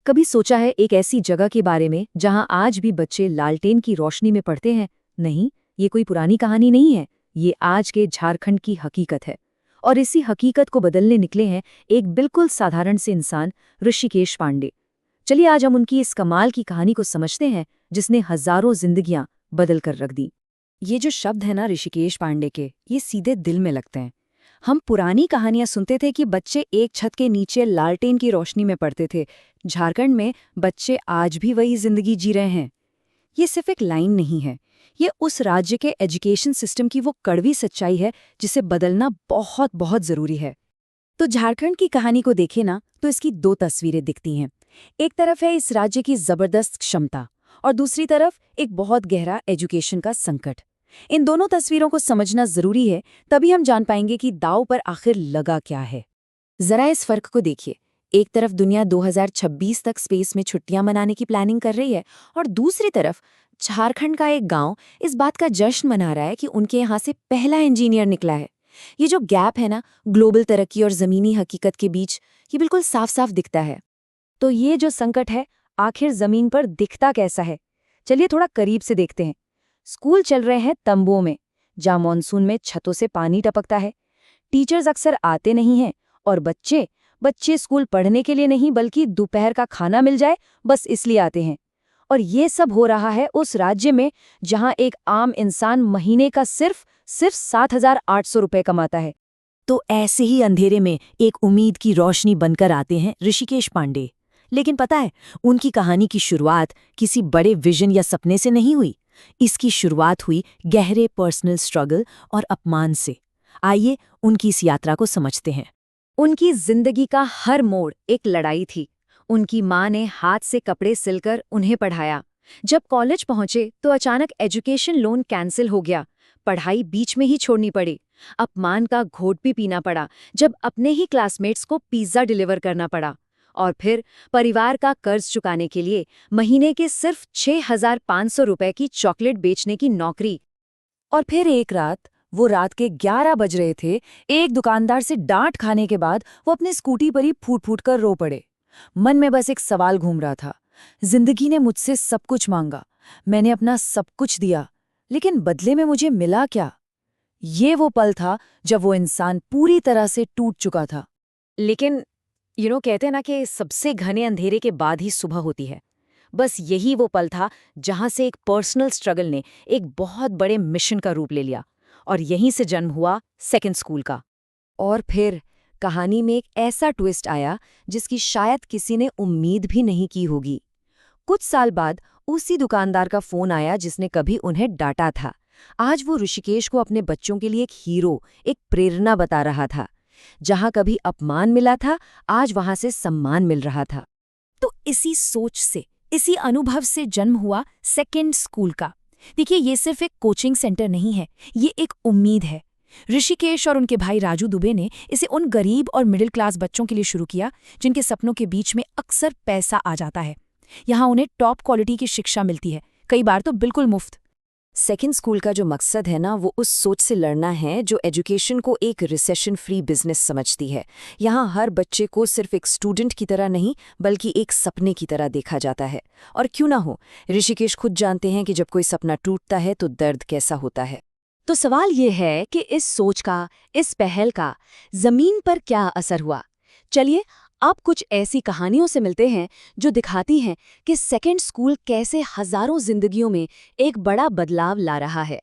कभी सोचा है एक ऐसी जगह के बारे में जहां आज भी बच्चे लालटेन की रोशनी में पढ़ते हैं? नहीं, ये कोई पुरानी कहानी नहीं है। ये आज के झारखंड की हकीकत है। और इसी हकीकत को बदलने निकले हैं एक बिल्कुल साधारण से इंसान, ऋषिकेश पांडे। चलिए आज हम उनकी इस कमाल की कहानी को समझते हैं जिसने हजारों जिंदगियां बदल कर रख दी। ये जो शब्द है ना ऋषिकेश पांडे के, ये सीधे दिल में लगते हैं। हम पुरानी कहानियां सुनते थे कि बच्चे एक छत के नीचे लालटेन की रोशनी में पढ़ते थे। झारखंड में बच्चे आज भी वही जिंदगी जी रहे हैं। ये सिर्फ एक लाइन नहीं है, ये उस राज्य के एजुकेशन सिस्टम की वो कड़वी सच्चाई है जिसे बदलना बहुत बहुत जरूरी है। तो झारखंड की कहानी को देखें ना तो इसकी दो तस्वीरें दिखती हैं। एक तरफ है इस राज्य की जबरदस्त क्षमता और दूसरी तरफ एक बहुत गहरा एजुकेशन का संकट। इन दोनों तस्वीरों को समझना जरूरी है, तभी हम जान पाएंगे कि दांव पर आखिर लगा क्या है। जरा इस फर्क को देखिए। एक तरफ दुनिया 2026 तक स्पेस में छुट्टियां मनाने की प्लानिंग कर रही है और दूसरी तरफ झारखंड का एक गांव इस बात का जश्न मना रहा है कि उनके यहाँ से पहला इंजीनियर निकला है। ये जो गैप है ना, ग्लोबल तरक्की और जमीनी हकीकत के बीच, ये बिल्कुल साफ साफ दिखता है। तो ये जो संकट है, आखिर जमीन पर दिखता कैसा है? चलिए थोड़ा करीब से देखते हैं। स्कूल चल रहे हैं तंबुओं में, जहां मानसून में छतों से पानी टपकता है। टीचर्स अक्सर आते नहीं हैं और बच्चे स्कूल पढ़ने के लिए नहीं बल्कि दोपहर का खाना मिल जाए बस इसलिए आते हैं। और ये सब हो रहा है उस राज्य में जहां एक आम इंसान महीने का सिर्फ 7,800 रुपए कमाता है। तो ऐसे ही अंधेरे में एक उम्मीद की रोशनी बनकर आते हैं ऋषिकेश पांडे। लेकिन पता है, उनकी कहानी की शुरुआत किसी बड़े विजन या सपने से नहीं हुई। इसकी शुरुआत हुई गहरे पर्सनल स्ट्रगल और अपमान से। आइए उनकी इस यात्रा को समझते हैं। उनकी जिंदगी का हर मोड़ एक लड़ाई थी। उनकी माँ ने हाथ से कपड़े सिलकर उन्हें पढ़ाया। जब कॉलेज पहुंचे तो अचानक एजुकेशन लोन कैंसिल हो गया। पढ़ाई बीच में ही छोड़नी पड़ी। अपमान का घोट भी पीना पड़ा जब अपने ही क्लासमेट्स को पिज्जा डिलीवर करना पड़ा। और फिर परिवार का कर्ज चुकाने के लिए महीने के सिर्फ 6,500 रुपए की चॉकलेट बेचने की नौकरी। और फिर एक रात, वो रात के 11 बज रहे थे, एक दुकानदार से डांट खाने के बाद वो अपनी स्कूटी पर ही फूट फूट कर रो पड़े। मन में बस एक सवाल घूम रहा था, जिंदगी ने मुझसे सब कुछ मांगा, मैंने अपना सब कुछ दिया, लेकिन बदले में मुझे मिला क्या? ये वो पल था जब वो इंसान पूरी तरह से टूट चुका था। लेकिन कहते हैं ना कि सबसे घने अंधेरे के बाद ही सुबह होती है। बस यही वो पल था जहां से एक पर्सनल स्ट्रगल ने एक बहुत बड़े मिशन का रूप ले लिया और यहीं से जन्म हुआ सेकंड स्कूल का। और फिर कहानी में एक ऐसा ट्विस्ट आया जिसकी शायद किसी ने उम्मीद भी नहीं की होगी। कुछ साल बाद उसी दुकानदार का फोन आया जिसने कभी उन्हें डांटा था। आज वो ऋषिकेश को अपने बच्चों के लिए एक हीरो, एक प्रेरणा बता रहा था। जहां कभी अपमान मिला था, आज वहां से सम्मान मिल रहा था। तो इसी सोच से, इसी अनुभव से जन्म हुआ सेकंड स्कूल का। देखिए, ये सिर्फ एक कोचिंग सेंटर नहीं है, ये एक उम्मीद है। ऋषिकेश और उनके भाई राजू दुबे ने इसे उन गरीब और मिडिल क्लास बच्चों के लिए शुरू किया जिनके सपनों के बीच में अक्सर पैसा आ जाता है। यहाँ उन्हें टॉप क्वालिटी की शिक्षा मिलती है, कई बार तो बिल्कुल मुफ्त। सेकंड स्कूल का जो मकसद है ना, वो उस सोच से लड़ना है जो एजुकेशन को एक रिसेशन फ्री बिजनेस समझती है। यहाँ हर बच्चे को सिर्फ एक स्टूडेंट की तरह नहीं बल्कि एक सपने की तरह देखा जाता है। और क्यों ना हो, ऋषिकेश खुद जानते हैं कि जब कोई सपना टूटता है तो दर्द कैसा होता है। तो सवाल ये है कि इस सोच का, इस पहल का जमीन पर क्या असर हुआ? चलिए अब कुछ ऐसी कहानियों से मिलते हैं जो दिखाती हैं कि सेकंड स्कूल कैसे हजारों जिंदगियों में एक बड़ा बदलाव ला रहा है।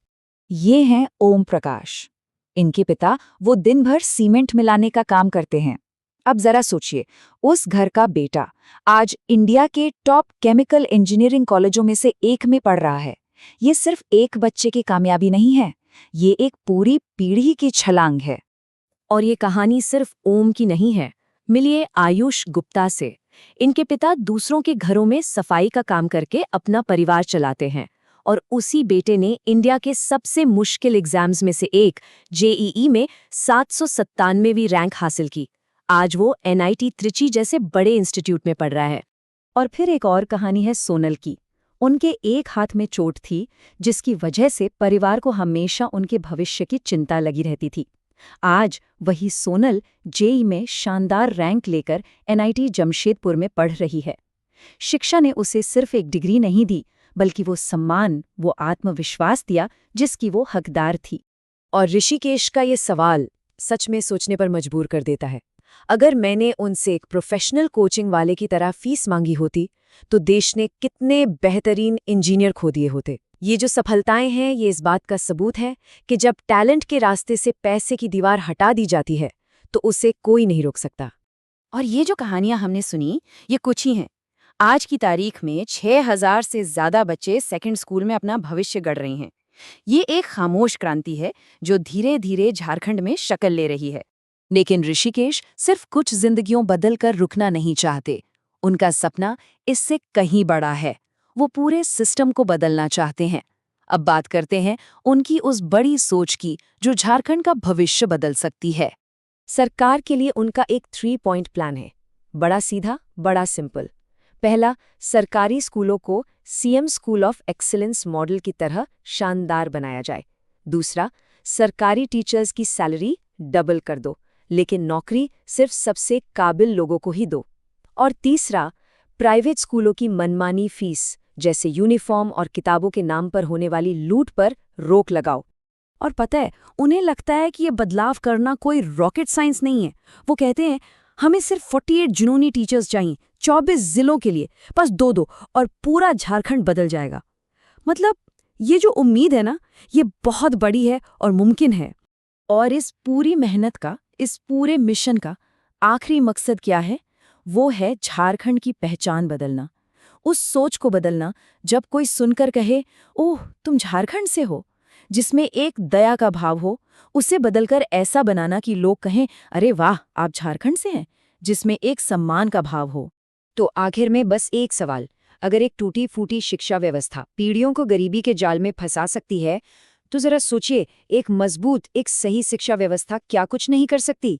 ये हैं ओम प्रकाश। इनके पिता वो दिन भर सीमेंट मिलाने का काम करते हैं। अब जरा सोचिए, उस घर का बेटा आज इंडिया के टॉप केमिकल इंजीनियरिंग कॉलेजों में से एक में पढ़ रहा है। ये सिर्फ एक बच्चे की कामयाबी नहीं है, ये एक पूरी पीढ़ी की छलांग है। और ये कहानी सिर्फ ओम की नहीं है। मिलिए आयुष गुप्ता से। इनके पिता दूसरों के घरों में सफाई का काम करके अपना परिवार चलाते हैं और उसी बेटे ने इंडिया के सबसे मुश्किल एग्जाम्स में से एक जेईई में 797वीं रैंक हासिल की। आज वो एनआईटी त्रिची जैसे बड़े इंस्टीट्यूट में पढ़ रहा है। और फिर एक और कहानी है सोनल की। उनके एक हाथ में चोट थी जिसकी वजह से परिवार को हमेशा उनके भविष्य की चिंता लगी रहती थी। आज वही सोनल जेईई में शानदार रैंक लेकर एनआईटी जमशेदपुर में पढ़ रही है। शिक्षा ने उसे सिर्फ एक डिग्री नहीं दी, बल्कि वो सम्मान, वो आत्मविश्वास दिया जिसकी वो हकदार थी। और ऋषिकेश का ये सवाल सच में सोचने पर मजबूर कर देता है। अगर मैंने उनसे एक प्रोफेशनल कोचिंग वाले की तरह फीस मांगी होती, तो देश ने कितने बेहतरीन इंजीनियर खो दिए होते। ये जो सफलताएं हैं, ये इस बात का सबूत है कि जब टैलेंट के रास्ते से पैसे की दीवार हटा दी जाती है, तो उसे कोई नहीं रोक सकता। और ये जो कहानियां हमने सुनी, ये कुछ ही हैं। आज की तारीख में 6000 से ज्यादा बच्चे सेकंड स्कूल में अपना भविष्य गढ़ रहे हैं। ये एक खामोश क्रांति है जो धीरे धीरे झारखंड में शक्ल ले रही है। लेकिन ऋषिकेश सिर्फ कुछ जिंदगियों बदल कर रुकना नहीं चाहते। उनका सपना इससे कहीं बड़ा है। वो पूरे सिस्टम को बदलना चाहते हैं। अब बात करते हैं उनकी उस बड़ी सोच की जो झारखंड का भविष्य बदल सकती है। सरकार के लिए उनका एक 3 पॉइंट प्लान है। बड़ा सीधा, बड़ा सिंपल। पहला, सरकारी स्कूलों को CM school of excellence model की तरह शानदार बनाया जाए। दूसरा, सरकारी टीचर्स की सैलरी डबल कर दो, लेकिन नौकरी सिर्फ सबसे काबिल लोगों को ही दो। और तीसरा, प्राइवेट स्कूलों की मनमानी फीस, जैसे यूनिफॉर्म और किताबों के नाम पर होने वाली लूट पर रोक लगाओ। और पता है, उन्हें लगता है कि ये बदलाव करना कोई रॉकेट साइंस नहीं है। वो कहते हैं, हमें सिर्फ 48 जुनूनी टीचर्स चाहिए, 24 जिलों के लिए, बस दो और पूरा झारखंड बदल जाएगा। मतलब ये जो उम्मीद है ना, ये बहुत बड़ी है और मुमकिन है। और इस पूरी मेहनत का, इस पूरे मिशन का आखिरी मकसद क्या है? वो है झारखंड की पहचान बदलना। उस सोच को बदलना जब कोई सुनकर कहे, ओह तुम झारखंड से हो, जिसमें एक दया का भाव हो, उसे बदलकर ऐसा बनाना कि लोग कहें, अरे वाह आप झारखंड से हैं, जिसमें एक सम्मान का भाव हो। तो आखिर में बस एक सवाल, अगर एक टूटी फूटी शिक्षा व्यवस्था पीढ़ियों को गरीबी के जाल में फंसा सकती है, तो जरा सोचिए, एक मजबूत, एक सही शिक्षा व्यवस्था क्या कुछ नहीं कर सकती।